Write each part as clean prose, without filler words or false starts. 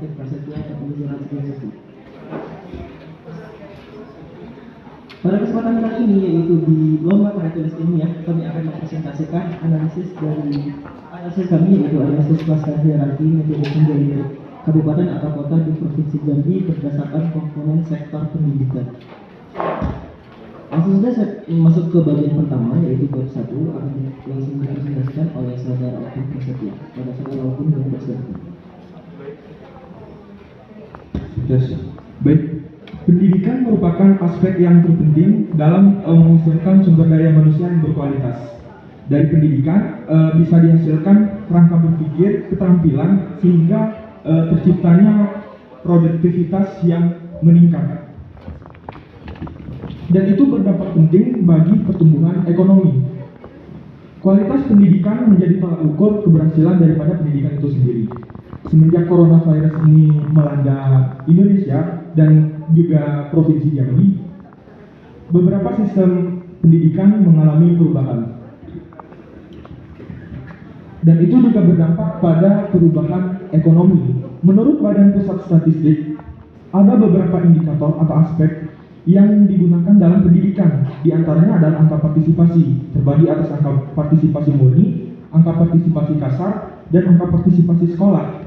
Aktif Prasetya Pemikiran Filosofi. Pada kesempatan kali ini, yaitu di lomba karya tulis ilmiah, kami akan mempresentasikan analisis kami, yaitu analisis klaster hierarki metode penjahit kabupaten atau kota di Provinsi Jambi berdasarkan komponen sektor pendidikan. Langsung saja saya masuk ke bagian pertama, yaitu bab 1 akan langsung dipresentasikan oleh saudara Aktif Prasetya. Pada saudara Alvin dan Prasetya. Baik, pendidikan merupakan aspek yang terpenting dalam menghasilkan sumber daya manusia yang berkualitas. Dari pendidikan bisa dihasilkan kerangka berpikir, keterampilan, sehingga terciptanya produktivitas yang meningkat. Dan itu berdampak penting bagi pertumbuhan ekonomi. Kualitas pendidikan menjadi tolak ukur keberhasilan daripada pendidikan itu sendiri. Semenjak coronavirus ini melanda Indonesia dan juga Provinsi Jambi, beberapa sistem pendidikan mengalami perubahan. Dan itu juga berdampak pada perubahan ekonomi. Menurut Badan Pusat Statistik, ada beberapa indikator atau aspek yang digunakan dalam pendidikan. Di antaranya adalah angka partisipasi, terbagi atas angka partisipasi murni, angka partisipasi kasar, dan angka partisipasi sekolah.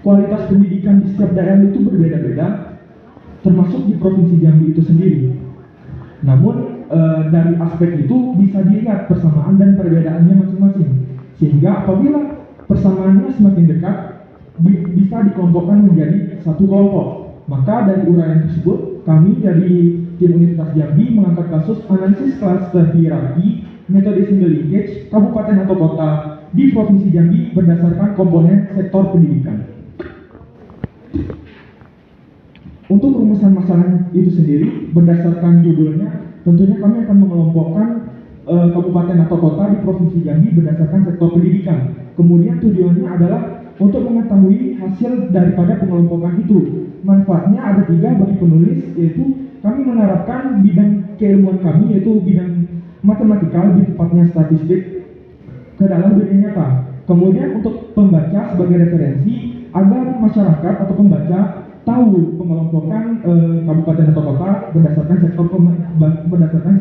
Kualitas pendidikan di setiap daerah itu berbeda-beda, termasuk di Provinsi Jambi itu sendiri. Namun dari aspek itu bisa dilihat persamaan dan perbedaannya masing-masing, sehingga apabila persamaannya semakin dekat bisa dikelompokkan menjadi satu kelompok. Maka dari uraian tersebut, kami dari tim Universitas Jambi mengangkat kasus analisis klaster hierarki metode single linkage kabupaten atau kota di Provinsi Jambi berdasarkan komponen sektor pendidikan. Untuk rumusan masalah itu sendiri, berdasarkan judulnya, tentunya kami akan mengelompokkan kabupaten atau kota di Provinsi Jambi berdasarkan sektor pendidikan. Kemudian tujuannya adalah untuk mengetahui hasil daripada pengelompokan itu. Manfaatnya ada 3 bagi penulis, yaitu kami menerapkan bidang keilmuan kami, yaitu bidang matematika, lebih tepatnya statistik, ke dalam dunia nyata. Kemudian untuk pembaca sebagai referensi agar masyarakat atau pembaca tahu pengelompokan kabupaten atau kota berdasarkan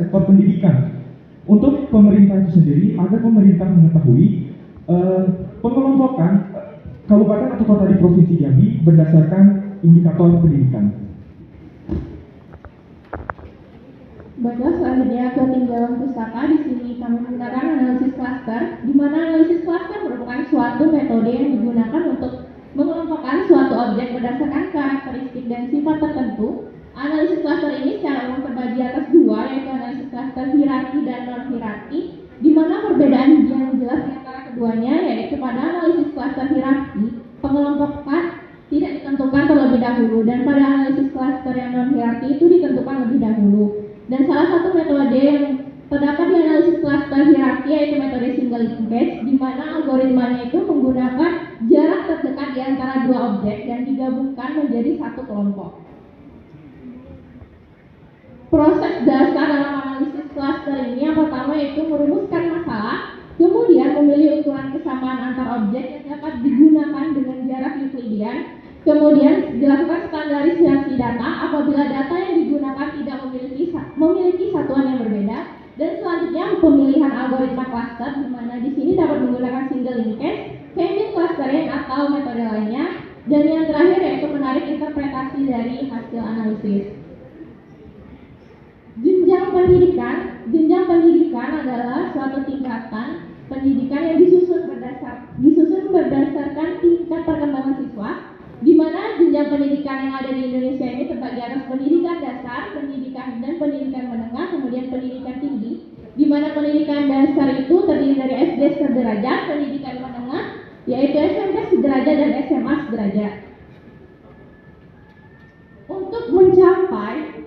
sektor pendidikan. Untuk pemerintah itu sendiri, agar pemerintah mengetahui pengelompokan kabupaten atau kota di Provinsi Jambi berdasarkan indikator pendidikan. Baiklah, selanjutnya ke tim dalam pustaka. Di sini kami menggunakan analisis klaster, di mana analisis klaster merupakan suatu metode yang digunakan untuk mengelompokkan suatu objek berdasarkan karakteristik dan sifat tertentu. Analisis klaster ini secara umum terbagi atas 2, yaitu analisis klaster hierarki dan non-hierarki, di mana perbedaan yang jelas di antara keduanya, yaitu pada analisis klaster hierarki, pengelompokan tidak ditentukan terlebih dahulu, dan pada analisis klaster yang non-hierarki itu ditentukan lebih dahulu. Dan salah satu metode yang terdapat di analisis klaster hierarki yaitu metode single linkage, di mana algoritmanya itu menggunakan jarak terdekat di antara 2 objek dan digabungkan menjadi satu kelompok. Proses dasar dalam analisis klaster ini yang pertama yaitu merumuskan masalah, kemudian memilih ukuran kesamaan antar objek yang dapat digunakan dengan jarak Euclidean, kemudian dilakukan standarisasi data apabila data yang digunakan tidak memiliki satuan yang berbeda, dan selanjutnya pemilihan algoritma klaster, di mana di sini dapat menggunakan single linkage, Hamming clustering atau metode lainnya, dan yang terakhir yaitu menarik interpretasi dari hasil analisis. Jenjang pendidikan adalah suatu tingkatan pendidikan yang disusun berdasarkan tingkat perkembangan siswa, di mana jenjang pendidikan yang ada di Indonesia ini terbagi atas pendidikan dasar, pendidikan menengah, kemudian pendidikan tinggi, di mana pendidikan dasar itu terdiri dari SD sederajat, pendidikan menengah yaitu SMP sederajat dan SMA sederajat. Untuk mencapai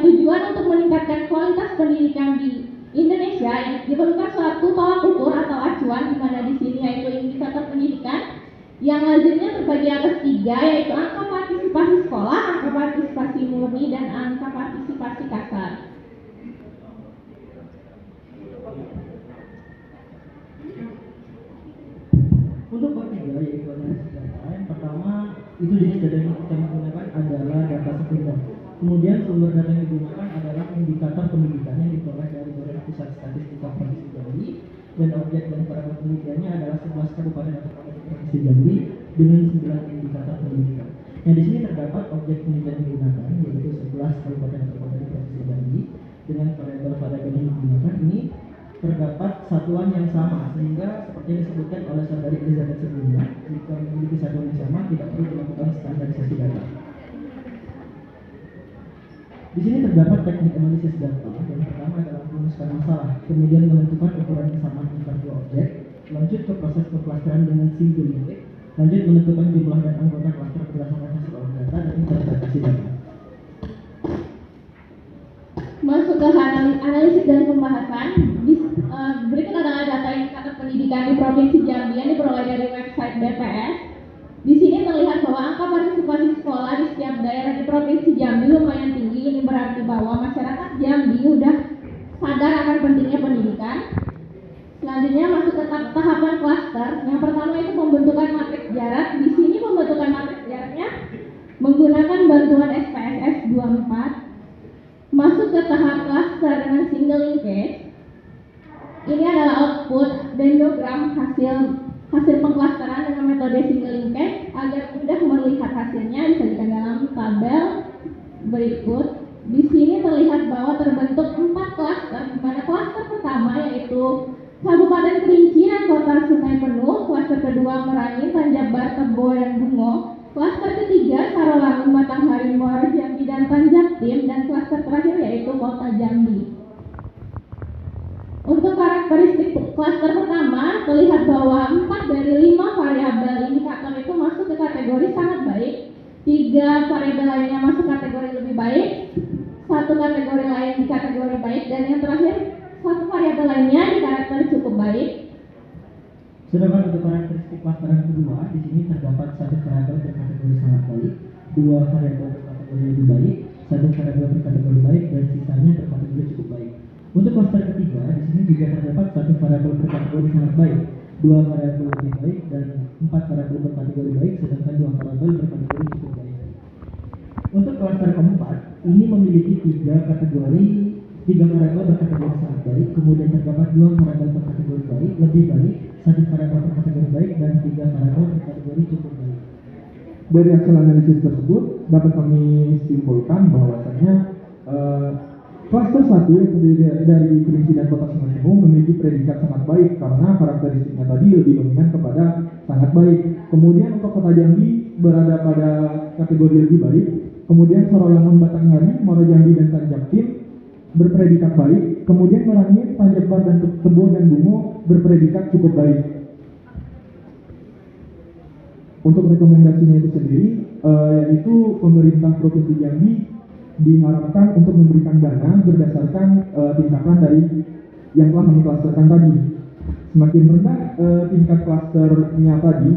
tujuan untuk meningkatkan kualitas pendidikan di Indonesia, diperlukan suatu tolak ukur atau acuan, di mana di sini yaitu indikator pendidikan yang lazimnya terbagi atas 3, yaitu angka partisipasi sekolah, angka partisipasi murni, dan angka partisipasi kasar. Untuk bab 3 yaitu analisis data, yang pertama Itu jenis data yang kita gunakan adalah data sekunder. Kemudian sumber data yang digunakan adalah indikator pendidikan yang diperoleh dari Badan Pusat Statistika Provinsi Jambi, dan objek dan parameter penelitiannya adalah 11 kabupaten atau kota di Provinsi Jambi dengan 9 indikator pendidikan. Yang di sini terdapat objek penelitian yang digunakan yaitu 11 kabupaten atau kota di Provinsi Jambi dengan variabel-variabel yang digunakan ini terdapat satuan yang sama, sehingga seperti yang disebutkan oleh saudari Elizabeth sebelumnya, jika memiliki satuan yang sama tidak perlu dilakukan standarisasi data. Di sini terdapat teknik analisis data. Yang pertama adalah merumuskan masalah, kemudian menentukan ukuran kesamaan antar dua objek, lanjut ke proses pengklasteran dengan single unit, lanjut menentukan jumlah dan anggota klaster berdasarkan hasil olah data dan interpretasi data. Masuk ke analisis dan pembahasan. Berikut adalah data indikator pendidikan di Provinsi Jambi yang diperoleh dari website BPS. Di sini terlihat bahwa angka partisipasi sekolah di setiap daerah di Provinsi Jambi lumayan tinggi. Ini berarti bahwa masyarakat Jambi sudah sadar akan pentingnya pendidikan. Selanjutnya masuk ke tahapan klaster. Yang pertama itu pembentukan matriks jarak. Di sini pembentukan matriks jaraknya menggunakan bantuan SPSS 24. Masuk ke tahap klaster dengan single linkage. Ini adalah output dendrogram hasil pengklasteran dengan metode single linkage. Agar mudah melihat hasilnya bisa dilihat dalam tabel berikut. Di sini terlihat bahwa terbentuk 4 klaster, di mana klaster pertama yaitu Kabupaten Kerinci dan Kota Sungai Penuh, klaster kedua Merangin, Tanjabar, Tebo, dan Bungo, klaster ketiga Sarolangun, Batanghari, Muara Jambi, dan Tanjabtim, dan klaster terakhir yaitu Kota Jambi. Untuk karakteristik klaster pertama, terlihat bahwa 4 dari 5 variabel indikator itu masuk ke kategori sangat baik, 3 variabel lainnya masuk kategori lebih baik, 1 kategori lain di kategori baik, dan yang terakhir 1 variabel lainnya di karakter cukup baik. Sedangkan untuk karakteristik klaster yang kedua, di sini terdapat 1 variabel berkategori sangat baik, 2 variabel berkategori lebih baik, 1 variabel berkategori baik, dan sisanya berkategori cukup baik. Untuk klaster ketiga, di sini juga terdapat 1 variabel berkategori sangat baik, 2 variabel lebih baik, dan 4 variabel berkategori baik, sedangkan 2 variabel berkategori cukup baik. Untuk klaster keempat, ini memiliki 3 variabel berkategori sangat baik, kemudian terdapat 2 variabel berkategori baik, lebih baik, 1 variabel berkategori baik, dan 3 variabel berkategori cukup baik. Dari hasil analisis tersebut dapat kami simpulkan bahwasanya klaster 1 yang terdiri dari Kerinci dan Kota Sungai Penuh memiliki predikat sangat baik karena karakteristiknya tadi lebih dominan kepada sangat baik. Kemudian untuk Kota Jambi berada pada kategori lebih baik. Kemudian Sarolangun, Batanghari, Muara Jambi, dan Tanjabtim berpredikat baik. Kemudian Merangin, Tanjabar, dan Tebo, dan Bungo berpredikat cukup baik. Untuk rekomendasinya itu sendiri, yaitu pemerintah Provinsi Jambi diharapkan untuk memberikan dana berdasarkan tingkatan dari yang telah kami klasterkan tadi. Semakin rendah tingkat klasternya tadi,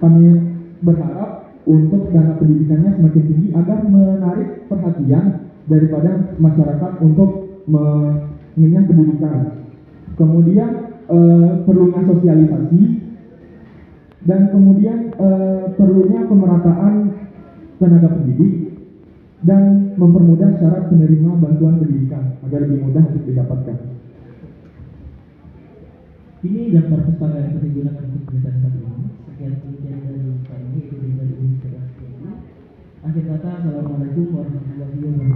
kami berharap untuk dana pendidikannya semakin tinggi agar menarik perhatian daripada masyarakat untuk mengenyam pendidikan. Kemudian perlunya sosialisasi, dan kemudian perlunya pemerataan tenaga pendidik, dan mempermudah syarat penerima bantuan pendidikan agar lebih mudah untuk didapatkan. Ini daftar pustaka yang digunakan untuk penelitian kali ini. Sekian penelitian dari kami, itu dari Universitas Jambi. Akhir kata, assalamualaikum warahmatullahi wabarakatuh.